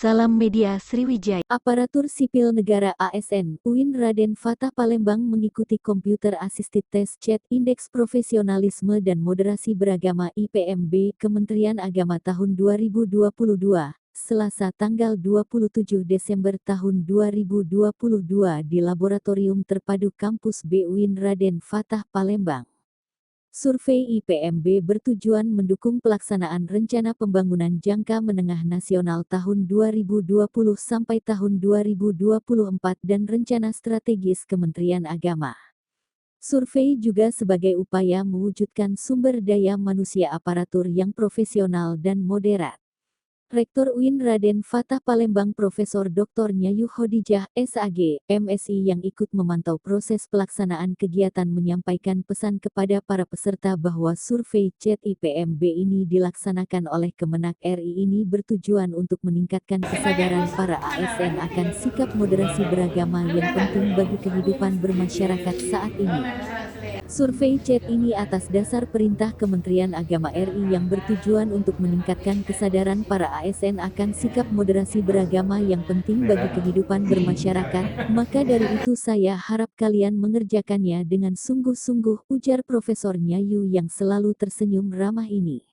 Salam Media Sriwijaya. Aparatur Sipil Negara ASN, UIN Raden Fatah Palembang mengikuti Computer Assisted Test Chat Indeks Profesionalisme dan Moderasi Beragama IPMB Kementerian Agama tahun 2022, Selasa tanggal 27 Desember tahun 2022 di Laboratorium Terpadu Kampus B UIN Raden Fatah Palembang. Survei IPMB bertujuan mendukung pelaksanaan Rencana Pembangunan Jangka Menengah Nasional tahun 2020 sampai tahun 2024 dan Rencana Strategis Kementerian Agama. Survei juga sebagai upaya mewujudkan sumber daya manusia aparatur yang profesional dan moderat. Rektor UIN Raden Fatah Palembang Profesor Dr. Nyayu Khadijah, SAG, MSI yang ikut memantau proses pelaksanaan kegiatan menyampaikan pesan kepada para peserta bahwa survei CHAT IPMB ini dilaksanakan oleh Kemenak RI ini bertujuan untuk meningkatkan kesadaran para ASN akan sikap moderasi beragama yang penting bagi kehidupan bermasyarakat saat ini. Survei CHAT ini atas dasar perintah Kementerian Agama RI yang bertujuan untuk meningkatkan kesadaran para ASN akan sikap moderasi beragama yang penting bagi kehidupan bermasyarakat, maka dari itu saya harap kalian mengerjakannya dengan sungguh-sungguh, ujar Profesor Nyayu yang selalu tersenyum ramah ini.